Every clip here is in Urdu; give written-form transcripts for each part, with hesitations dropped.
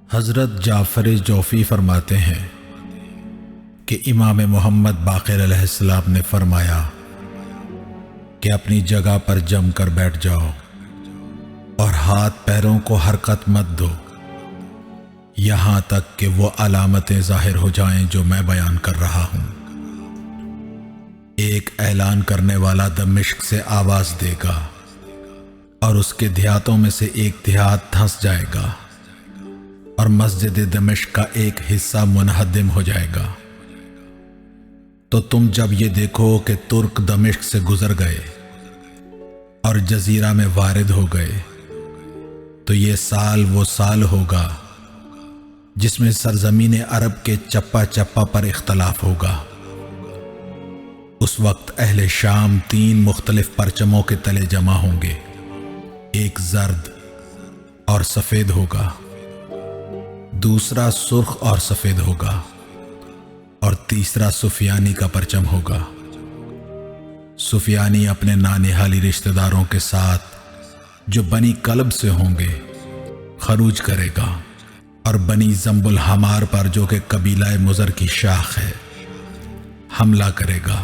حضرت جعفر جوفی فرماتے ہیں کہ امام محمد باقر علیہ السلام نے فرمایا کہ اپنی جگہ پر جم کر بیٹھ جاؤ اور ہاتھ پیروں کو حرکت مت دو یہاں تک کہ وہ علامتیں ظاہر ہو جائیں جو میں بیان کر رہا ہوں۔ ایک اعلان کرنے والا دمشق سے آواز دے گا اور اس کے دیہاتوں میں سے ایک دیہات دھنس جائے گا اور مسجد دمشق کا ایک حصہ منہدم ہو جائے گا۔ تو تم جب یہ دیکھو کہ ترک دمشق سے گزر گئے اور جزیرہ میں وارد ہو گئے تو یہ سال وہ سال ہوگا جس میں سرزمین عرب کے چپا چپا پر اختلاف ہوگا۔ اس وقت اہل شام 3 مختلف پرچموں کے تلے جمع ہوں گے، ایک زرد اور سفید ہوگا، دوسرا سرخ اور سفید ہوگا اور تیسرا سفیانی کا پرچم ہوگا۔ سفیانی اپنے نانہالی رشتہ داروں کے ساتھ جو بنی کلب سے ہوں گے خروج کرے گا اور بنی زنب الحمار پر جو کہ قبیلہ مضر کی شاخ ہے حملہ کرے گا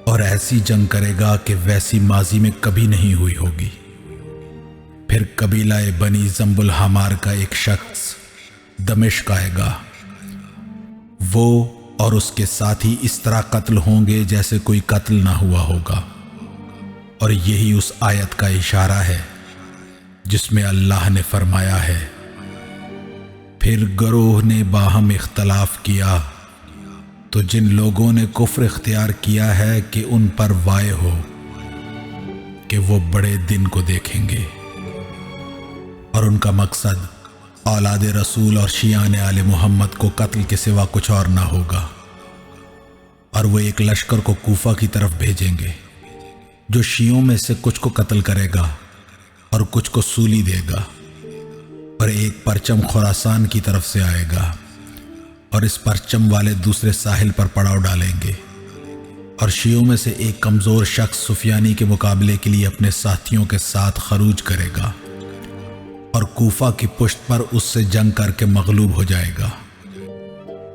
اور ایسی جنگ کرے گا کہ ویسی ماضی میں کبھی نہیں ہوئی ہوگی۔ پھر قبیلہ بنی زنب الحمار کا ایک شخص دمشق آئے گا، وہ اور اس کے ساتھی اس طرح قتل ہوں گے جیسے کوئی قتل نہ ہوا ہوگا، اور یہی اس آیت کا اشارہ ہے جس میں اللہ نے فرمایا ہے، پھر گروہ نے باہم اختلاف کیا تو جن لوگوں نے کفر اختیار کیا ہے کہ ان پر وائے ہو کہ وہ بڑے دن کو دیکھیں گے، اور ان کا مقصد اولاد رسول اور شیعان آل محمد کو قتل کے سوا کچھ اور نہ ہوگا، اور وہ ایک لشکر کو کوفہ کی طرف بھیجیں گے جو شیعوں میں سے کچھ کو قتل کرے گا اور کچھ کو سولی دے گا، اور ایک پرچم خراسان کی طرف سے آئے گا اور اس پرچم والے دوسرے ساحل پر پڑاؤ ڈالیں گے، اور شیعوں میں سے ایک کمزور شخص سفیانی کے مقابلے کے لیے اپنے ساتھیوں کے ساتھ خروج کرے گا اور کوفہ کی پشت پر اس سے جنگ کر کے مغلوب ہو جائے گا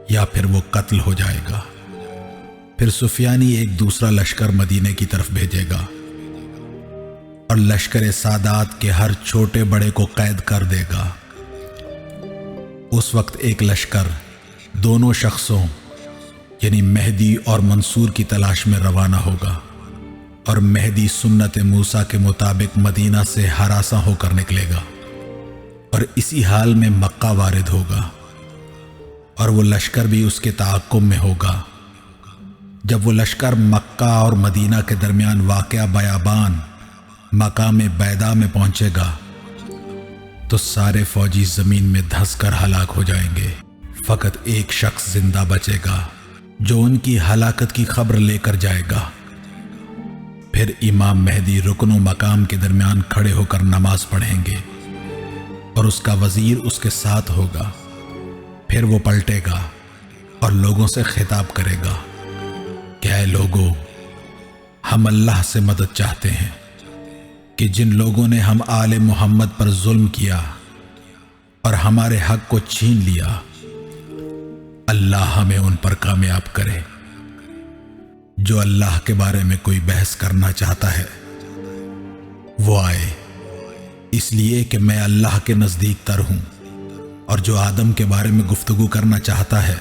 یا پھر وہ قتل ہو جائے گا۔ پھر سفیانی ایک دوسرا لشکر مدینے کی طرف بھیجے گا اور لشکر سادات کے ہر چھوٹے بڑے کو قید کر دے گا۔ اس وقت ایک لشکر دونوں شخصوں یعنی مہدی اور منصور کی تلاش میں روانہ ہوگا، اور مہدی سنت موسیٰ کے مطابق مدینہ سے ہراساں ہو کر نکلے گا اور اسی حال میں مکہ وارد ہوگا، اور وہ لشکر بھی اس کے تعاقب میں ہوگا۔ جب وہ لشکر مکہ اور مدینہ کے درمیان واقع بیابان مقام بیدا میں پہنچے گا تو سارے فوجی زمین میں دھنس کر ہلاک ہو جائیں گے، فقط ایک شخص زندہ بچے گا جو ان کی ہلاکت کی خبر لے کر جائے گا۔ پھر امام مہدی رکن و مقام کے درمیان کھڑے ہو کر نماز پڑھیں گے اور اس کا وزیر اس کے ساتھ ہوگا۔ پھر وہ پلٹے گا اور لوگوں سے خطاب کرے گا کہ اے لوگو، ہم اللہ سے مدد چاہتے ہیں کہ جن لوگوں نے ہم آل محمد پر ظلم کیا اور ہمارے حق کو چھین لیا، اللہ ہمیں ان پر کامیاب کرے۔ جو اللہ کے بارے میں کوئی بحث کرنا چاہتا ہے وہ آئے، اس لیے کہ میں اللہ کے نزدیک تر ہوں، اور جو آدم کے بارے میں گفتگو کرنا چاہتا ہے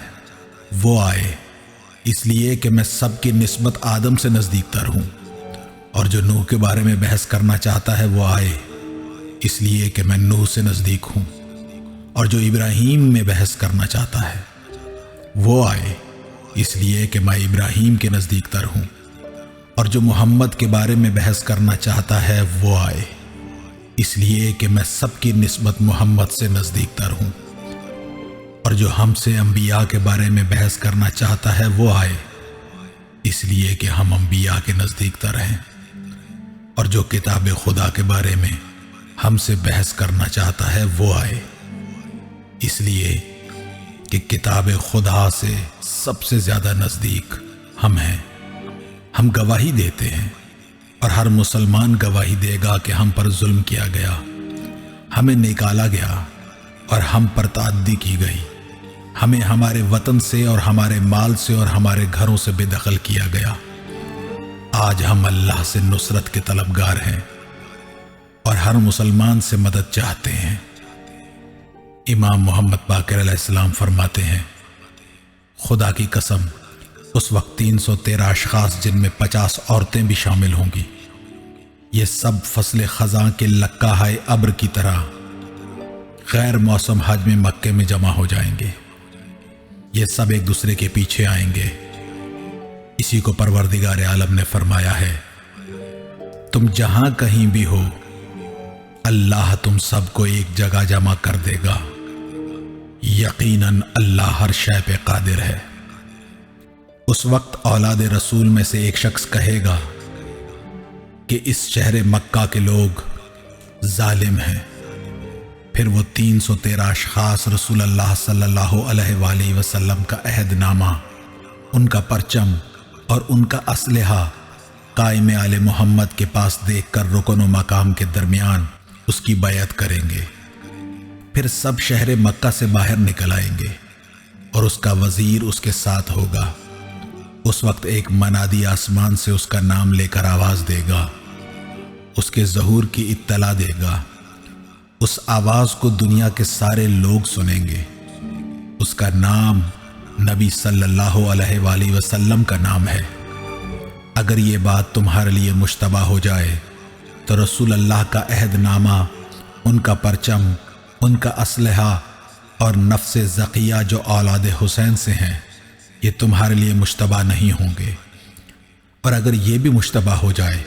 وہ آئے، اس لیے کہ میں سب کی نسبت آدم سے نزدیک تر ہوں، اور جو نوح کے بارے میں بحث کرنا چاہتا ہے وہ آئے، اس لیے کہ میں نوح سے نزدیک ہوں، اور جو ابراہیم میں بحث کرنا چاہتا ہے وہ آئے، اس لیے کہ میں ابراہیم کے نزدیک تر ہوں، اور جو محمد کے بارے میں بحث کرنا چاہتا ہے وہ آئے، اس لیے کہ میں سب کی نسبت محمد سے نزدیک تر ہوں، اور جو ہم سے انبیاء کے بارے میں بحث کرنا چاہتا ہے وہ آئے، اس لیے کہ ہم انبیاء کے نزدیک تر ہیں، اور جو کتاب خدا کے بارے میں ہم سے بحث کرنا چاہتا ہے وہ آئے، اس لیے کہ کتاب خدا سے سب سے زیادہ نزدیک ہم ہیں۔ ہم گواہی دیتے ہیں اور ہر مسلمان گواہی دے گا کہ ہم پر ظلم کیا گیا، ہمیں نکالا گیا اور ہم پر تعدی کی گئی، ہمیں ہمارے وطن سے اور ہمارے مال سے اور ہمارے گھروں سے بے دخل کیا گیا۔ آج ہم اللہ سے نصرت کے طلبگار ہیں اور ہر مسلمان سے مدد چاہتے ہیں۔ امام محمد باقر علیہ السلام فرماتے ہیں، خدا کی قسم اس وقت 313 اشخاص جن میں 50 عورتیں بھی شامل ہوں گی، یہ سب فصل خزاں کے لکاہائے ابر کی طرح غیر موسم حج میں مکے میں جمع ہو جائیں گے۔ یہ سب ایک دوسرے کے پیچھے آئیں گے۔ اسی کو پروردگار عالم نے فرمایا ہے، تم جہاں کہیں بھی ہو اللہ تم سب کو ایک جگہ جمع کر دے گا، یقیناً اللہ ہر شے پہ قادر ہے۔ اس وقت اولاد رسول میں سے ایک شخص کہے گا کہ اس شہر مکہ کے لوگ ظالم ہیں۔ پھر وہ 313 اشخاص رسول اللہ صلی اللہ علیہ وآلہ وسلم کا عہد نامہ، ان کا پرچم اور ان کا اسلحہ قائم آل محمد کے پاس دیکھ کر رکن و مقام کے درمیان اس کی بیعت کریں گے۔ پھر سب شہر مکہ سے باہر نکل آئیں گے اور اس کا وزیر اس کے ساتھ ہوگا۔ اس وقت ایک منادی آسمان سے اس کا نام لے کر آواز دے گا، اس کے ظہور کی اطلاع دے گا۔ اس آواز کو دنیا کے سارے لوگ سنیں گے۔ اس کا نام نبی صلی اللہ علیہ وآلہ وسلم کا نام ہے۔ اگر یہ بات تمہارے لیے مشتبہ ہو جائے تو رسول اللہ کا عہد نامہ، ان کا پرچم، ان کا اسلحہ اور نفس زکیہ جو اولاد حسین سے ہیں، یہ تمہارے لیے مشتبہ نہیں ہوں گے۔ اور اگر یہ بھی مشتبہ ہو جائے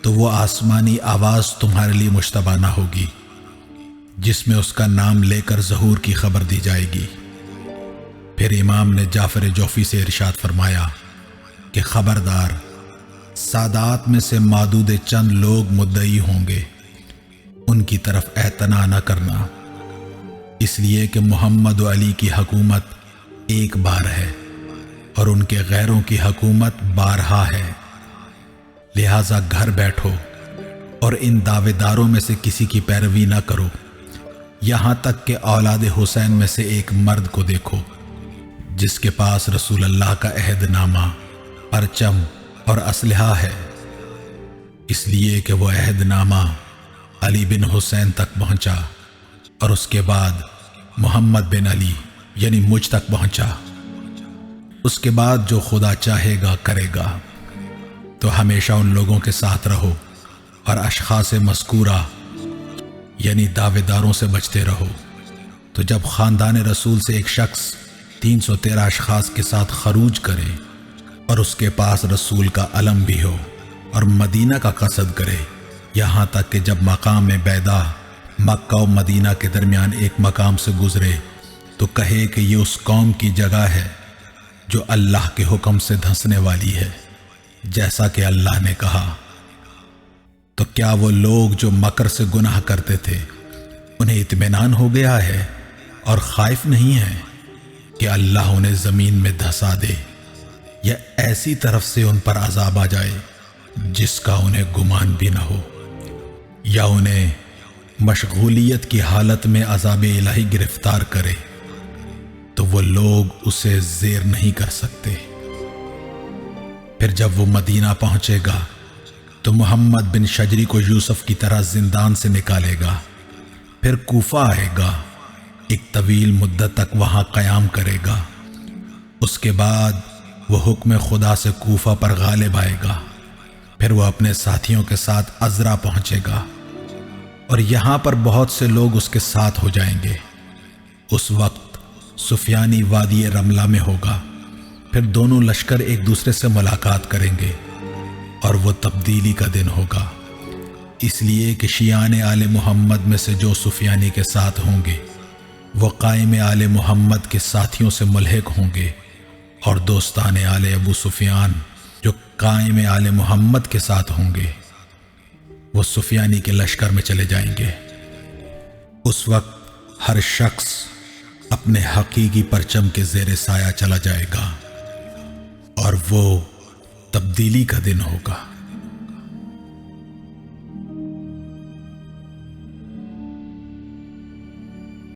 تو وہ آسمانی آواز تمہارے لیے مشتبہ نہ ہوگی جس میں اس کا نام لے کر ظہور کی خبر دی جائے گی۔ پھر امام نے جعفر جوفی سے ارشاد فرمایا کہ خبردار، سادات میں سے معدود چند لوگ مدعی ہوں گے، ان کی طرف اعتنا نہ کرنا، اس لیے کہ محمد و علی کی حکومت ایک بار ہے اور ان کے غیروں کی حکومت بارہا ہے۔ لہٰذا گھر بیٹھو اور ان دعوے داروں میں سے کسی کی پیروی نہ کرو، یہاں تک کہ اولاد حسین میں سے ایک مرد کو دیکھو جس کے پاس رسول اللہ کا عہد نامہ، پرچم اور اسلحہ ہے، اس لیے کہ وہ عہد نامہ علی بن حسین تک پہنچا اور اس کے بعد محمد بن علی یعنی مجھ تک پہنچا۔ اس کے بعد جو خدا چاہے گا کرے گا۔ تو ہمیشہ ان لوگوں کے ساتھ رہو اور اشخاص مذکورہ یعنی دعوے داروں سے بچتے رہو۔ تو جب خاندان رسول سے ایک شخص 313 اشخاص کے ساتھ خروج کرے اور اس کے پاس رسول کا علم بھی ہو اور مدینہ کا قصد کرے، یہاں تک کہ جب مقام بیدا مکہ و مدینہ کے درمیان ایک مقام سے گزرے تو کہے کہ یہ اس قوم کی جگہ ہے جو اللہ کے حکم سے دھنسنے والی ہے، جیسا کہ اللہ نے کہا، تو کیا وہ لوگ جو مکر سے گناہ کرتے تھے انہیں اطمینان ہو گیا ہے اور خائف نہیں ہیں کہ اللہ انہیں زمین میں دھسا دے یا ایسی طرف سے ان پر عذاب آ جائے جس کا انہیں گمان بھی نہ ہو، یا انہیں مشغولیت کی حالت میں عذاب الہی گرفتار کرے تو وہ لوگ اسے زیر نہیں کر سکتے۔ پھر جب وہ مدینہ پہنچے گا تو محمد بن شجری کو یوسف کی طرح زندان سے نکالے گا، پھر کوفہ آئے گا، ایک طویل مدت تک وہاں قیام کرے گا۔ اس کے بعد وہ حکم خدا سے کوفہ پر غالب آئے گا، پھر وہ اپنے ساتھیوں کے ساتھ عزرا پہنچے گا اور یہاں پر بہت سے لوگ اس کے ساتھ ہو جائیں گے۔ اس وقت سفیانی وادی رملہ میں ہوگا، پھر دونوں لشکر ایک دوسرے سے ملاقات کریں گے اور وہ تبدیلی کا دن ہوگا، اس لیے کہ شیعان آل محمد میں سے جو سفیانی کے ساتھ ہوں گے وہ قائم آل محمد کے ساتھیوں سے ملحق ہوں گے، اور دوستان آل ابو سفیان جو قائم آل محمد کے ساتھ ہوں گے وہ سفیانی کے لشکر میں چلے جائیں گے۔ اس وقت ہر شخص اپنے حقیقی پرچم کے زیر سایہ چلا جائے گا اور وہ تبدیلی کا دن ہوگا۔